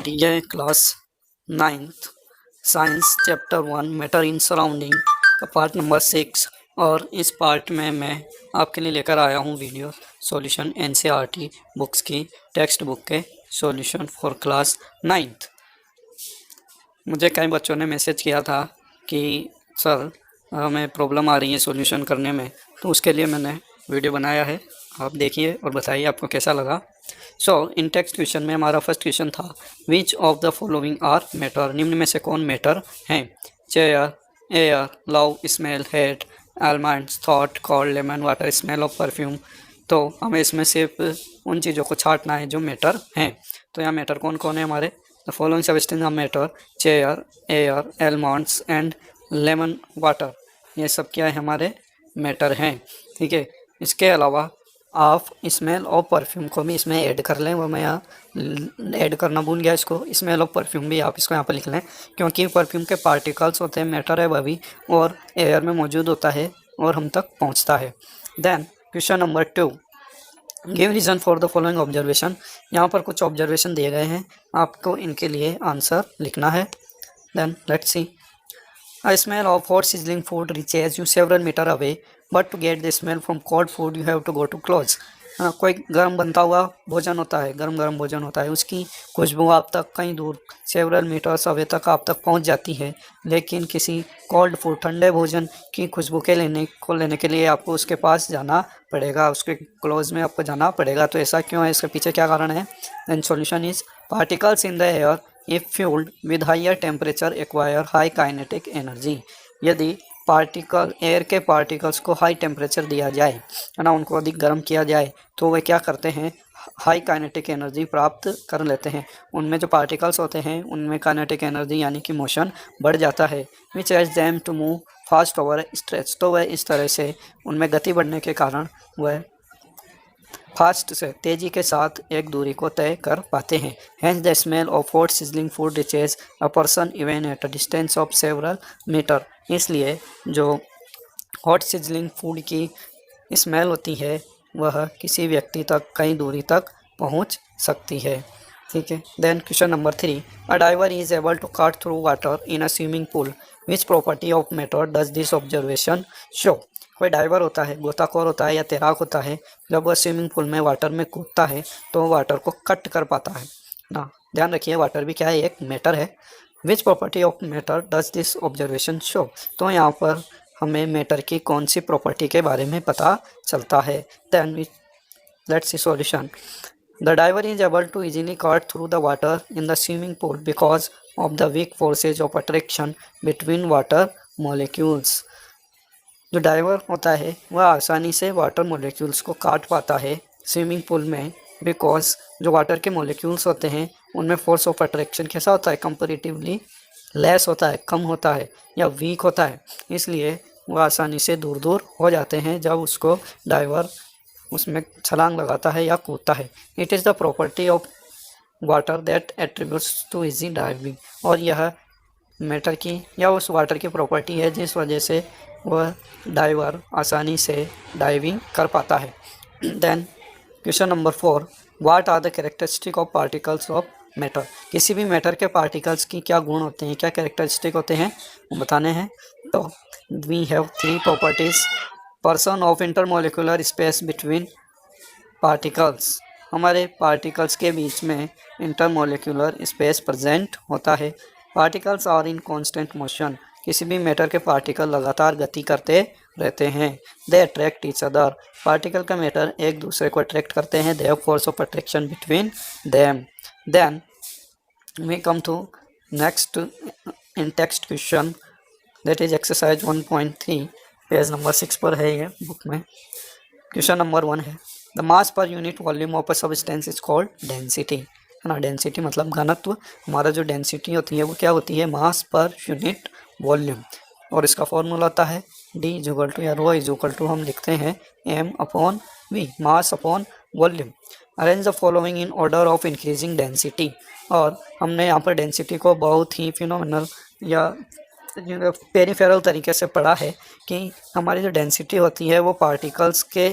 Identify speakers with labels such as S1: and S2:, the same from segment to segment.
S1: ये class 9th science chapter 1 matter in surrounding का part number 6 और इस पार्ट में मैं आपके लिए लेकर आया हूँ वीडियो सॉल्यूशन एनसीईआरटी बुक्स की टेक्स्ट बुक के सॉल्यूशन फॉर क्लास 9th। मुझे कई बच्चों ने मैसेज किया था कि सर हमें प्रॉब्लम आ रही है सॉल्यूशन करने में, तो उसके लिए मैंने वीडियो बनाया है। आप देखिए और बताइए आपको कैसा लगा। इन टेक्स्ट क्वेश्चन में हमारा फर्स्ट क्वेश्चन था which of the following are matter, निम्न में से कौन मैटर हैं? Chair, air, love, smell, head, almonds, thought, cold, lemon, water, smell of perfume. तो हमें इसमें सिर्फ उन चीज़ों को छांटना है जो मैटर हैं। तो यहाँ मैटर कौन कौन है हमारे? The following substance are matter chair, air, almonds and lemon water. ये सब क्या है? हमारे मैटर हैं। ठीक है, इसके अलावा आप स्मेल और परफ्यूम को भी इसमें ऐड कर लें। वो मैं यहाँ ऐड करना भूल गया इसको। स्मेल और परफ्यूम भी आप इसको यहाँ पर लिख लें, क्योंकि परफ्यूम के पार्टिकल्स होते हैं, मैटर है वह भी, और एयर में मौजूद होता है और हम तक पहुँचता है। Then question number 2, give reason for the following observation. यहाँ पर कुछ ऑब्जर्वेशन दिए गए हैं, आपको इनके लिए आंसर लिखना है। Then let's see. A smell of hot sizzling food reaches you several meter away, but to get the smell from cold food you have to go too close. कोई गर्म बनता हुआ भोजन होता है, गर्म भोजन होता है, उसकी खुशबू आप तक कहीं दूर सेवरल मीटर्स अवे तक आप तक पहुंच जाती है, लेकिन किसी कोल्ड फूड ठंडे भोजन की खुशबू के लेने के लिए आपको उसके पास जाना पड़ेगा, उसके क्लोज में आपको जाना पड़ेगा। तो ऐसा क्यों है? इसके पीछे क्या कारण है? And solution is particles in the air if fueled with higher temperature acquire high kinetic energy। यदि पार्टिकल एयर के पार्टिकल्स को हाई टेम्परेचर दिया जाए, है ना, उनको अधिक गर्म किया जाए, तो वे क्या करते हैं? हाई काइनेटिक एनर्जी प्राप्त कर लेते हैं। उनमें जो पार्टिकल्स होते हैं उनमें काइनेटिक एनर्जी यानी कि मोशन बढ़ जाता है। Which as them to move fast over stretch. तो वह इस तरह से उनमें गति बढ़ने के कारण वह फास्ट से तेज़ी के साथ एक दूरी को तय कर पाते हैं। Hence the smell of hot sizzling food reaches a person even at a distance of several metre. इसलिए जो हॉट सिजलिंग फूड की स्मेल होती है वह किसी व्यक्ति तक कई दूरी तक पहुंच सकती है। ठीक है। Then question number 3, a diver is able to cut through water in a swimming pool, which property of matter does this observation show. कोई डाइवर होता है, गोताखोर होता है या तैराक होता है, जब वह स्विमिंग पूल में वाटर में कूदता है तो वाटर को कट कर पाता है ना। ध्यान रखिए, वाटर भी क्या है? एक मैटर है। विच property of matter does this observation show. तो यहाँ पर हमें मैटर की कौन सी प्रॉपर्टी के बारे में पता चलता है। Then let's see solution. The diver is able to easily cut through the water in the swimming pool because of the weak forces of attraction between water molecules. जो डाइवर होता है वह आसानी से वाटर मॉलिक्यूल्स को काट पाता है स्विमिंग पूल में, बिकॉज जो वाटर के मॉलिक्यूल्स होते हैं उनमें फोर्स ऑफ अट्रैक्शन कैसा होता है? कंपैरेटिवली लेस होता है, कम होता है या वीक होता है। इसलिए वह आसानी से दूर दूर हो जाते हैं जब उसको डाइवर उसमें छलांग लगाता है या कूदता है। It is the property of water that attributes to easy diving. और यह मैटर की या उस वाटर की प्रॉपर्टी है जिस वजह से वह डाइवर आसानी से डाइविंग कर पाता है। Then question number 4, what are the characteristic of particles of matter. किसी भी मैटर के पार्टिकल्स की क्या गुण होते हैं, क्या कैरेक्टरिस्टिक होते हैं, वो बताने हैं। तो we have 3 properties. Person of intermolecular space between particles. हमारे पार्टिकल्स के बीच में इंटरमोलिकुलर स्पेस प्रेजेंट होता है। Particles are in constant motion. किसी भी मैटर के पार्टिकल लगातार गति करते रहते हैं। They attract each other. Particle का मैटर एक दूसरे को अट्रैक्ट करते हैं। They have force of attraction between them. Then we come to next in text question, that is exercise 1.3, page number 6 पर है ये बुक में। क्वेश्चन नंबर 1 है the mass per unit volume of a substance is called density. है ना, density मतलब घनत्व। हमारा जो डेंसिटी होती है वो क्या होती है? मास पर यूनिट वॉल्यूम। और इसका फॉर्मूला होता है D इक्वल टू या रो इक्वल टू हम लिखते हैं m/v, mass upon volume. Arrange the following in order of increasing density. और हमने यहाँ पर डेंसिटी को बहुत ही फिनोमिनल या पेरिफेरल तरीके से पढ़ा है कि हमारी जो डेंसिटी होती है वो पार्टिकल्स के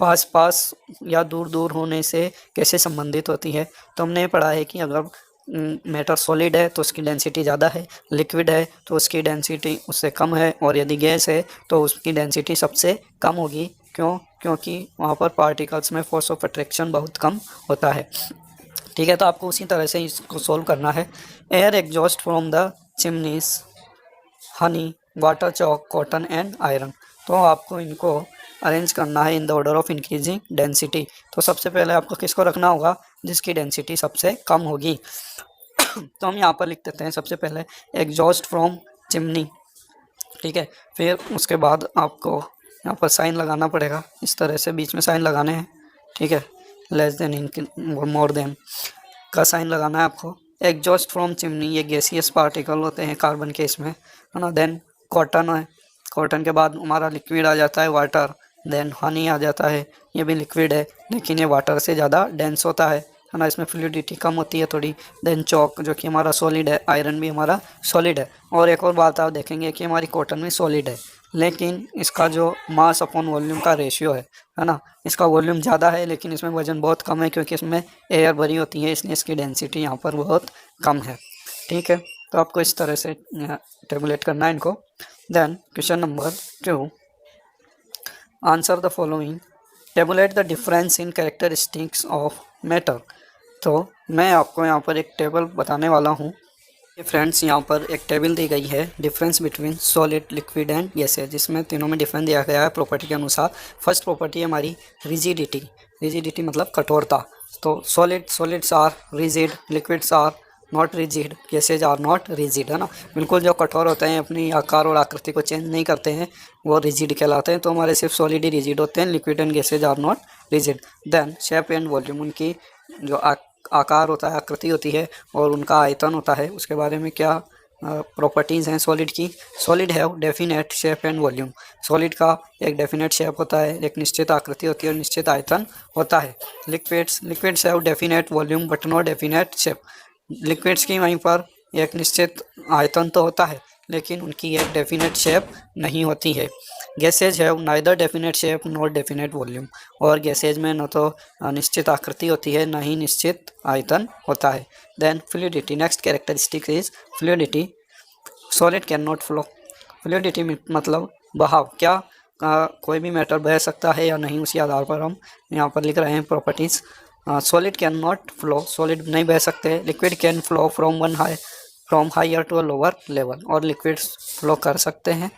S1: पास या दूर दूर होने से कैसे संबंधित होती है। तो हमने पढ़ा है कि अगर मैटर सॉलिड है तो उसकी डेंसिटी ज़्यादा है, लिक्विड है तो उसकी डेंसिटी उससे कम है, और यदि गैस है तो उसकी डेंसिटी सबसे कम होगी। क्यों? क्योंकि वहाँ पर पार्टिकल्स में फोर्स ऑफ अट्रैक्शन बहुत कम होता है। ठीक है, तो आपको उसी तरह से इसको सोल्व करना है। Air exhaust from the chimneys, Honey, water, chalk, cotton and iron. तो आपको इनको अरेंज करना है in the order of increasing density. तो सबसे पहले आपको किसको रखना होगा? जिसकी डेंसिटी सबसे कम होगी। तो हम यहाँ पर लिख देते हैं सबसे पहले एग्जॉस्ट फ्रॉम चिमनी। ठीक है, फिर उसके बाद आपको यहाँ पर साइन लगाना पड़ेगा, इस तरह से बीच में साइन लगाने हैं। ठीक है, लेस देन मोर देन का साइन लगाना है आपको। एग्जॉस्ट फ्रॉम चिमनी, ये गैसियस पार्टिकल होते हैं कार्बन के इसमें, है ना। देन कॉटन है, कॉटन के बाद हमारा लिक्विड आ जाता है वाटर। देन हनी आ जाता है, ये भी लिक्विड है लेकिन ये वाटर से ज़्यादा डेंस होता है ना, इसमें फ्लूइडिटी कम होती है थोड़ी। देन चॉक जो कि हमारा सॉलिड है, आयरन भी हमारा सॉलिड है। और एक और बात आप देखेंगे कि हमारी कॉटन भी सॉलिड है, लेकिन इसका जो मास अपॉन वॉल्यूम का रेशियो है ना, इसका वॉल्यूम ज़्यादा है लेकिन इसमें वजन बहुत कम है, क्योंकि इसमें एयर भरी होती है, इसलिए इसकी डेंसिटी यहाँ पर बहुत कम है। ठीक है, तो आपको इस तरह से टेबुलेट करना है इनको। Then question number 2, answer the following, tabulate the difference in characteristics of matter. तो मैं आपको यहाँ पर एक टेबल बताने वाला हूँ। फ्रेंड्स, यहाँ पर एक टेबल दी गई है difference between solid, liquid and gases, जिसमें तीनों में डिफरेंस दिया गया है प्रॉपर्टी के अनुसार। फर्स्ट प्रॉपर्टी है हमारी रिजिडिटी। रिजिडिटी मतलब कठोरता। तो solids are rigid, liquids are not rigid, gases are not rigid, है ना। बिल्कुल जो कठोर होते हैं, अपनी आकार और आकृति को चेंज नहीं करते हैं, वो रिजिड कहलाते हैं। तो हमारे सिर्फ सॉलिड ही रिजिड होते हैं, liquid and gases are not rigid. Then shape and volume, उनकी जो आकार होता है, आकृति होती है, और उनका आयतन होता है, उसके बारे में क्या प्रॉपर्टीज़ हैं सॉलिड की। सॉलिड है definite shape and volume. Solid का एक डेफिनेट शेप होता है, एक निश्चित आकृति होती है और निश्चित आयतन होता है। Liquids have definite volume but not definite shape. Liquids की वहीं पर एक निश्चित आयतन तो होता है लेकिन उनकी एक डेफिनेट शेप नहीं होती है। Gases have neither definite shape not definite volume. और गैसेज में न तो निश्चित आकृति होती है, न ही निश्चित आयतन होता है। Then fluidity, next characteristic is fluidity. Solid can not flow. Fluidity मतलब बहाव, क्या कोई भी मैटर बह सकता है या नहीं, उसी आधार पर हम यहाँ पर लिख रहे हैं properties. Solid can not flow, solid नहीं बह सकते। Liquid can flow from higher to a lower level, और लिक्विड्स फ्लो कर सकते हैं।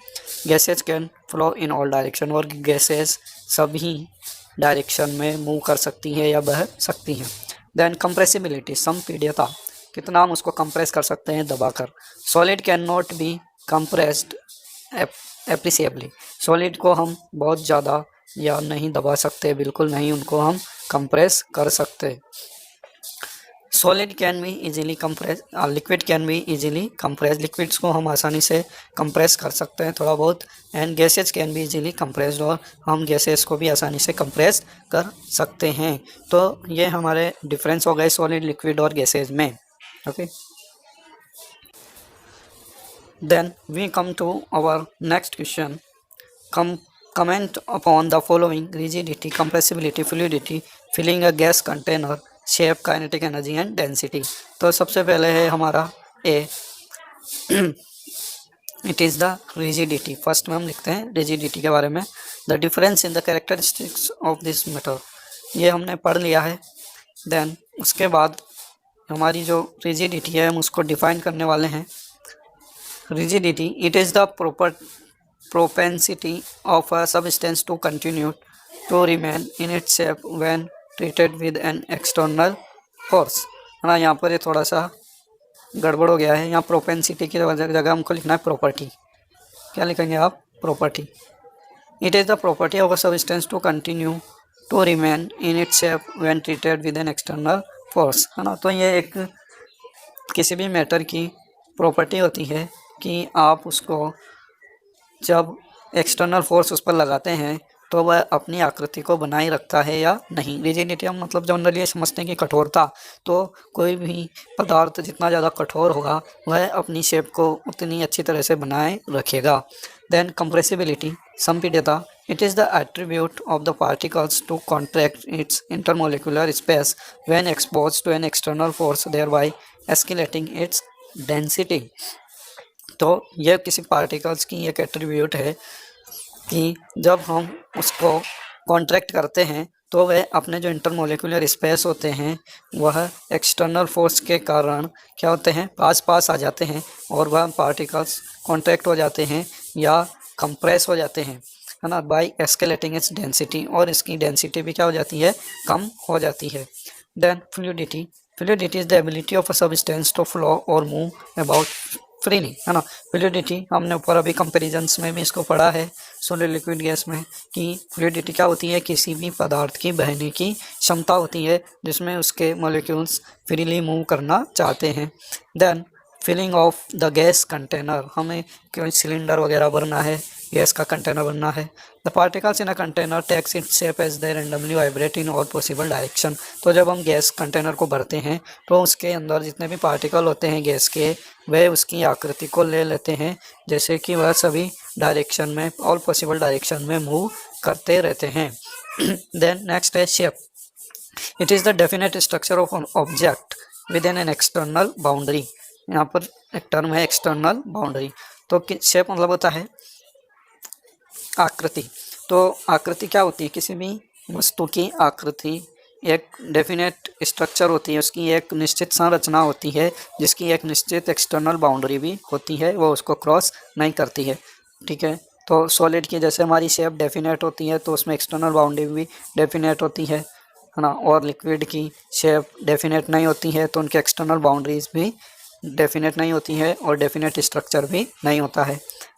S1: Gases can flow in all direction, और गैसेज सभी डायरेक्शन में मूव कर सकती हैं या बह सकती हैं। देन कंप्रेसिबिलिटी, संपीड्यता, कितना हम उसको कंप्रेस कर सकते हैं दबाकर। Solid can not be compressed appreciably, solid को हम बहुत ज़्यादा या नहीं दबा सकते, बिल्कुल नहीं उनको हम कंप्रेस कर सकते। Solid can be easily compress, liquid can be easily compress, liquids को हम आसानी से कंप्रेस कर सकते हैं थोड़ा बहुत। And gases can be easily compressed, और हम गैसेज को भी आसानी से कंप्रेस कर सकते हैं। तो ये हमारे डिफरेंस हो गए सॉलिड, लिक्विड और गैसेज में। Okay, then we come to our next question. Comment upon the following: rigidity, compressibility, fluidity, filling a gas container, shape, kinetic energy and density। तो सबसे पहले है हमारा A, it is the rigidity. First में हम लिखते हैं रिजिडिटी के बारे में। The difference in the characteristics of this matter, ये हमने पढ़ लिया है। देन उसके बाद हमारी जो रिजिडिटी है हम उसको डिफाइन करने वाले हैं। Rigidity, it is the propensity of a substance to continue to remain in its shape when treated with an external force, है ना। यहाँ पर ये थोड़ा सा गड़बड़ हो गया है, यहाँ प्रोपेंसिटी की जगह हमको लिखना है प्रॉपर्टी। क्या लिखेंगे आप? Property. It is the property of a substance to continue to remain in its shape when treated with an external force, है ना। तो ये एक किसी भी मैटर की प्रॉपर्टी होती है कि आप उसको जब एक्सटर्नल फोर्स उस पर लगाते हैं तो वह अपनी आकृति को बनाए रखता है या नहीं। रिजिडिटी हम मतलब जनरली समझते हैं कि कठोरता, तो कोई भी पदार्थ जितना ज़्यादा कठोर होगा वह अपनी शेप को उतनी अच्छी तरह से बनाए रखेगा। देन कंप्रेसिबिलिटी, संपीड्यता, it is the attribute of the particles to contract its intermolecular space when exposed to an external force, thereby escalating its density. तो यह किसी पार्टिकल्स की एक एट्रीब्यूट है कि जब हम उसको कॉन्ट्रैक्ट करते हैं तो वह अपने जो इंटरमोलिकुलर स्पेस होते हैं वह एक्सटर्नल फोर्स के कारण क्या होते हैं, पास पास आ जाते हैं और वह पार्टिकल्स कॉन्ट्रैक्ट हो जाते हैं या कंप्रेस हो जाते हैं, है ना, बाय एस्केलेटिंग इट्स डेंसिटी, और इसकी डेंसिटी भी क्या हो जाती है, कम हो जाती है। Then fluidity, fluidity is the ability of a substance to flow और मूव अबाउट फ्रीली, है ना। फ्लूइडिटी हमने ऊपर अभी कंपेरिजन्स में भी इसको पढ़ा है सॉलिड लिक्विड गैस में कि फ्लूइडिटी क्या होती है, किसी भी पदार्थ की बहने की क्षमता होती है जिसमें उसके मॉलिक्यूल्स फ्रीली मूव करना चाहते हैं। Then filling of the gas container, हमें कोई सिलेंडर वगैरह भरना है, गैस का कंटेनर बनना है। The particles in a container takes it shape as they randomly vibrate in all possible direction. तो जब हम गैस कंटेनर को भरते हैं तो उसके अंदर जितने भी पार्टिकल होते हैं गैस के, वह उसकी आकृति को ले लेते हैं जैसे कि वह सभी डायरेक्शन में, ऑल पॉसिबल डायरेक्शन में मूव करते रहते हैं। देन नेक्स्ट है shape. It is the definite structure of an object with in an external boundary. यहाँ पर एक टर्म है एक्सटर्नल बाउंड्री। तो शेप मतलब होता है आकृति। तो आकृति क्या होती है, किसी भी वस्तु की आकृति एक डेफिनेट स्ट्रक्चर होती है, उसकी एक निश्चित संरचना होती है जिसकी एक निश्चित एक्सटर्नल बाउंड्री भी होती है, वो उसको क्रॉस नहीं करती है, ठीक है। तो सॉलिड की जैसे हमारी शेप डेफिनेट होती है तो उसमें एक्सटर्नल बाउंड्री भी डेफिनेट होती है ना, और लिक्विड की शेप डेफिनेट नहीं होती है तो उनकी एक्सटर्नल बाउंड्रीज भी डेफिनेट नहीं होती है और डेफिनेट स्ट्रक्चर भी नहीं होता है।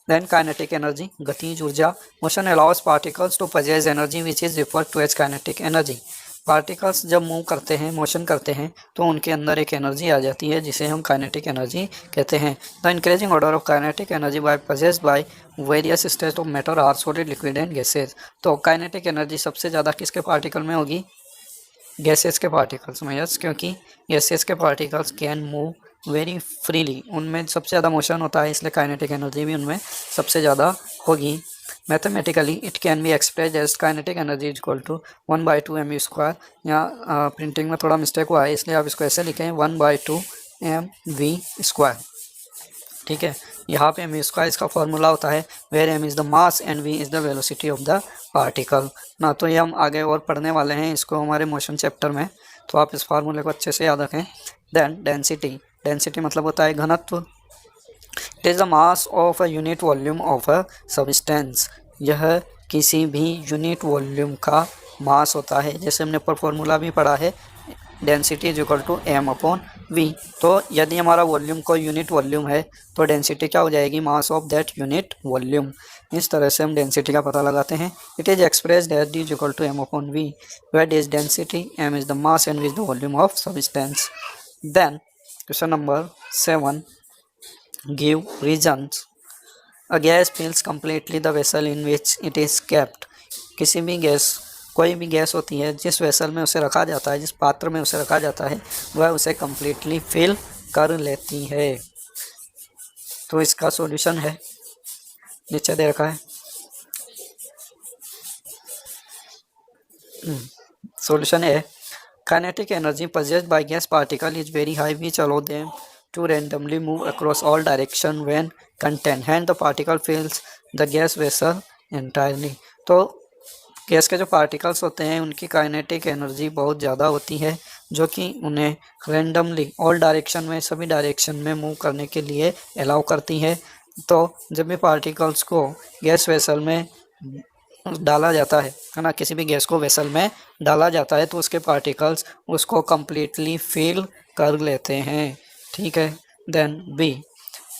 S1: देन काइनेटिक एनर्जी, गतिज ऊर्जा। Motion allows particles to possess energy which is referred to as kinetic energy. Particles जब मूव करते हैं, मोशन करते हैं, तो उनके अंदर एक एनर्जी आ जाती है जिसे हम काइनेटिक एनर्जी कहते हैं। The increasing order of kinetic energy by possessed by various state of matter are solid, liquid and gases. तो काइनेटिक एनर्जी सबसे ज़्यादा किसके पार्टिकल में होगी, गैसेज के पार्टिकल्स में, यस, क्योंकि गैसेज के particles can move very freely, उनमें सबसे ज़्यादा मोशन होता है, इसलिए काइनेटिक एनर्जी भी उनमें सबसे ज़्यादा होगी। Mathematically it can be express as kinetic energy is equal to 1/2 mv²। यहाँ प्रिंटिंग में थोड़ा मिस्टेक हुआ है इसलिए आप इसको ऐसे लिखें 1/2 mv², ठीक है। यहाँ पे mv² इसका फॉर्मूला होता है, where m is the mass and v is the velocity of the particle ना। तो ये हम आगे और पढ़ने वाले हैं इसको हमारे मोशन चैप्टर में, तो आप इस फार्मूले को अच्छे से याद रखें। देन डेंसिटी, डेंसिटी मतलब होता है घनत्व। It is the mass of a unit volume of a substance, यह किसी भी यूनिट वॉल्यूम का मास होता है। जैसे हमने ऊपर फॉर्मूला भी पढ़ा है, density is equal to m/v। तो यदि हमारा वॉल्यूम कोई यूनिट वॉल्यूम है तो डेंसिटी क्या हो जाएगी, mass of that unit volume. इस तरह से हम डेंसिटी का पता लगाते हैं। It is expressed as d is equal to m/v, where d is density, m is the mass and v is the volume of substance. Then question number 7, give reasons. A gas fills completely the vessel in which it is kept. किसी भी gas, कोई भी gas होती है जिस vessel में उसे रखा जाता है, जिस पात्र में उसे रखा जाता है, वह उसे कम्प्लीटली फिल कर लेती है। तो इसका सॉल्यूशन है, नीचे दे रखा है। सॉल्यूशन है, kinetic energy possessed by gas particle is very high which allow them to randomly move across all direction when contained, hence the particle fills the gas vessel entirely। तो गैस के जो particles होते हैं उनकी kinetic energy बहुत ज़्यादा होती है जो कि उन्हें रेंडमली ऑल डायरेक्शन में, सभी डायरेक्शन में मूव करने के लिए अलाउ करती है। तो जब भी पार्टिकल्स को गैस वेसल में डाला जाता है ना, किसी भी गैस को वेसल में डाला जाता है तो उसके पार्टिकल्स उसको कम्प्लीटली फिल कर लेते हैं, ठीक है। Then b,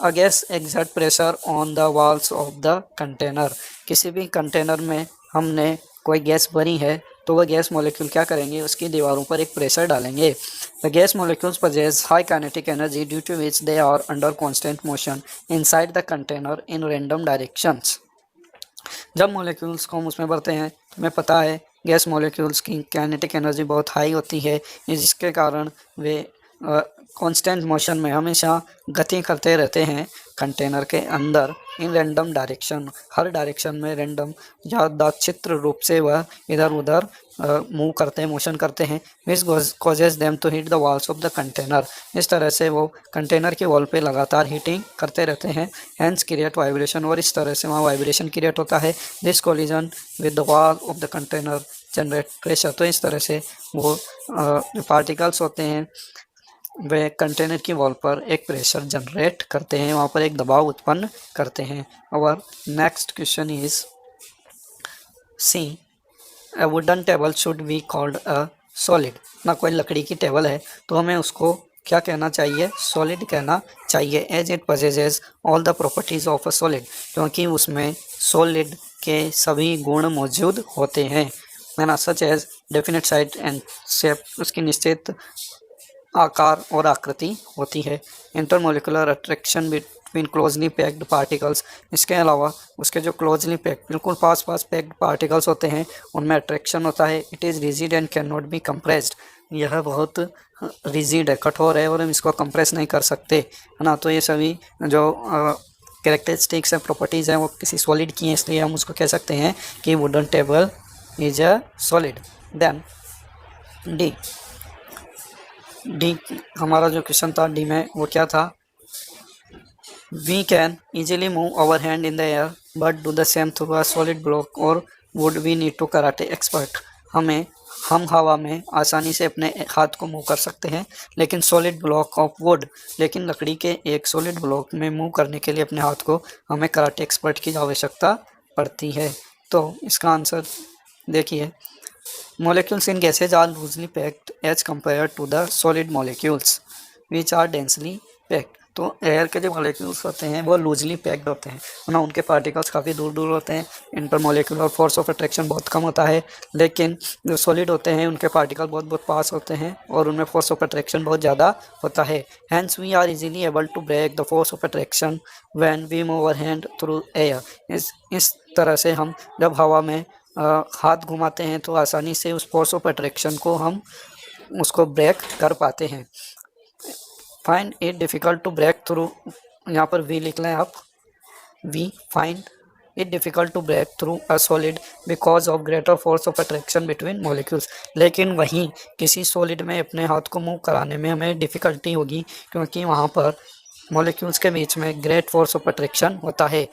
S1: a gas exert pressure on the walls of the container. किसी भी कंटेनर में हमने कोई गैस भरी है तो वह गैस मॉलिक्यूल क्या करेंगे, उसकी दीवारों पर एक प्रेशर डालेंगे। The gas molecules possess high kinetic energy due to which they are under constant motion inside the container in random directions. जब मॉलिक्यूल्स को हम उसमें भरते हैं तो हमें पता है गैस मॉलिक्यूल्स की काइनेटिक एनर्जी बहुत हाई होती है, जिसके कारण वे कांस्टेंट मोशन में हमेशा गति करते रहते हैं कंटेनर के अंदर in random direction, her direction में रैंडम यादृच्छिक रूप से वह इधर उधर मूव करते हैं, मोशन करते हैं। Which causes them to hit the walls of the container, इस तरह से वो कंटेनर के वॉल पे लगातार हिटिंग करते रहते हैं। हैंस क्रिएट वाइब्रेशन, और इस तरह से वहाँ वाइब्रेशन क्रिएट होता है। This collision with the wall of the container generate pressure, तो इस तरह से वो जो पार्टिकल्स होते हैं वे कंटेनर की वॉल पर एक प्रेशर जनरेट करते हैं, वहाँ पर एक दबाव उत्पन्न करते हैं। और next question is c, a wooden table should be called a solid. ना कोई लकड़ी की टेबल है तो हमें उसको क्या कहना चाहिए, सॉलिड कहना चाहिए। As it possesses all the properties of a solid, क्योंकि उसमें सॉलिड के सभी गुण मौजूद होते हैं। मैना such as definite size and shape, उसकी निश्चित आकार और आकृति होती है। Intermolecular attraction between closely packed particles, इसके अलावा उसके जो क्लोजली पैक्ड बिल्कुल पास पास पैक्ड पार्टिकल्स होते हैं उनमें अट्रैक्शन होता है। It is rigid and can not be compressed, यह बहुत रिजिड है, कठोर है और हम इसको कंप्रेस नहीं कर सकते, है ना। तो ये सभी जो कैरेक्टरिस्टिक्स है, प्रॉपर्टीज़ हैं, वो किसी सॉलिड की हैं, इसलिए हम उसको कह सकते हैं कि wooden table is a solid. Then D हमारा जो क्वेश्चन था डी में वो क्या था, we can easily move our hand in the air but do the same through a solid block और would we need to karate expert. हम हवा में आसानी से अपने हाथ को मूव कर सकते हैं, लेकिन सॉलिड ब्लॉक ऑफ वुड, लेकिन लकड़ी के एक सॉलिड ब्लॉक में मूव करने के लिए अपने हाथ को हमें कराटे एक्सपर्ट की आवश्यकता पड़ती है। तो इसका आंसर देखिए, molecules in gases are loosely packed as compared to the solid molecules which are densely packed। तो एयर के जो मॉलिक्यूल्स होते हैं वो लूजली पैक्ड होते हैं ना, उनके पार्टिकल्स काफ़ी दूर दूर होते हैं, इंटरमोलिकुलर फोर्स ऑफ अट्रैक्शन बहुत कम होता है। लेकिन जो सॉलिड होते हैं उनके पार्टिकल बहुत बहुत पास होते हैं और उनमें फोर्स ऑफ अट्रैक्शन बहुत ज़्यादा होता है। Hence we are easily able to break the force of attraction when we move our hand through air. इस तरह से हम जब हवा में हाथ घुमाते हैं तो आसानी से उस फोर्स ऑफ अट्रैक्शन को हम उसको ब्रेक कर पाते हैं। Find it difficult to break through, यहाँ पर वी लिख लें आप, we find it difficult to break through a solid because of greater force of attraction between molecules. लेकिन वहीं किसी सॉलिड में अपने हाथ को मूव कराने में हमें डिफ़िकल्टी होगी, क्योंकि वहाँ पर मॉलिक्यूल्स के बीच में ग्रेट फोर्स ऑफ अट्रैक्शन होता है।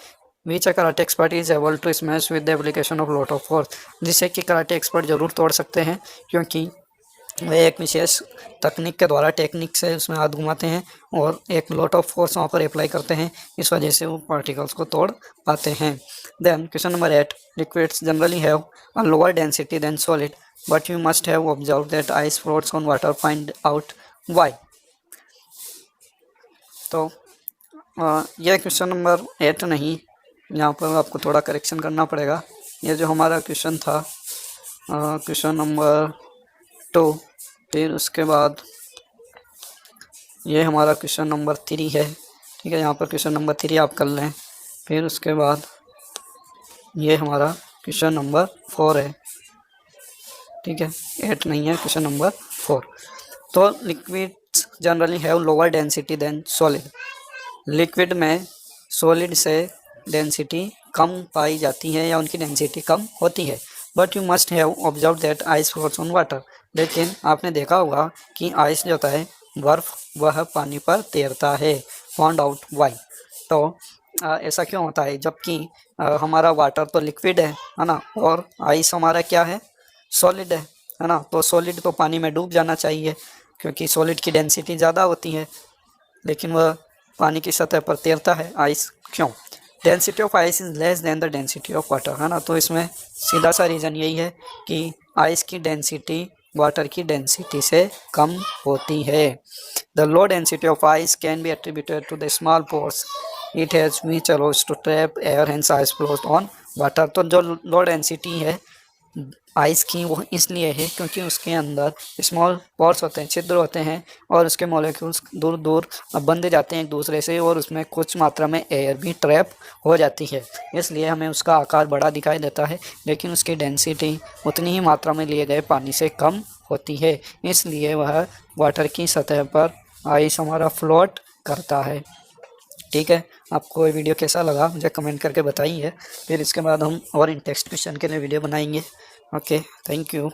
S1: Which a karate expert is able to smash with the application of lot of force, जिससे कि कराटे एक्सपर्ट ज़रूर तोड़ सकते हैं, क्योंकि वे एक विशेष तकनीक के द्वारा टेक्निक से उसमें हाथ घुमाते हैं और एक लॉट ऑफ फोर्स वहाँ पर अप्लाई करते हैं, इस वजह से वो पार्टिकल्स को तोड़ पाते हैं। Then question number 8, liquids generally have a lower density than solid but you must have observe that ice floats on water, find out why. तो यह क्वेश्चन नंबर 8 नहीं, यहाँ पर आपको थोड़ा करेक्शन करना पड़ेगा। ये जो हमारा क्वेश्चन था क्वेश्चन नंबर 2, फिर उसके बाद ये हमारा क्वेश्चन नंबर 3 है, ठीक है। यहाँ पर क्वेश्चन नंबर 3 आप कर लें, फिर उसके बाद ये हमारा क्वेश्चन नंबर 4 है, ठीक है। 8 नहीं है, क्वेश्चन नंबर 4। तो liquids generally have lower density than solid, liquid में सॉलिड से डेंसिटी कम पाई जाती है या उनकी डेंसिटी कम होती है। But you must have observe that ice floats on water, लेकिन आपने देखा होगा कि आइस जो होता है बर्फ़, वह पानी पर तैरता है। Found out why. तो ऐसा क्यों होता है, जबकि हमारा वाटर तो लिक्विड है ना, और आइस हमारा क्या है, सॉलिड है ना। तो सॉलिड तो पानी में डूब जाना चाहिए क्योंकि सॉलिड की डेंसिटी ज़्यादा होती है, लेकिन वह पानी की सतह पर तैरता है, आइस क्यों। Density of ice is less than the density of water, है ना। तो इसमें सीधा सा रीज़न यही है कि आइस की डेंसिटी वाटर की डेंसिटी से कम होती है। The low density of ice can be attributed to the small pores it has which allows to trap air hence ice float on water. तो जो लो डेंसिटी है आइस की वो इसलिए है क्योंकि उसके अंदर स्मॉल पोर्स होते हैं, छिद्र होते हैं, और उसके मॉलिक्यूल्स दूर दूर बंध जाते हैं एक दूसरे से, और उसमें कुछ मात्रा में एयर भी ट्रैप हो जाती है, इसलिए हमें उसका आकार बड़ा दिखाई देता है, लेकिन उसकी डेंसिटी उतनी ही मात्रा में लिए गए पानी से कम होती है, इसलिए वह वाटर की सतह पर आइस हमारा फ्लोट करता है। ठीक है, आपको ये वीडियो कैसा लगा मुझे कमेंट करके बताइए, फिर इसके बाद हम और इन टेक्स्ट क्वेश्चन के लिए वीडियो बनाएंगे। Okay, thank you.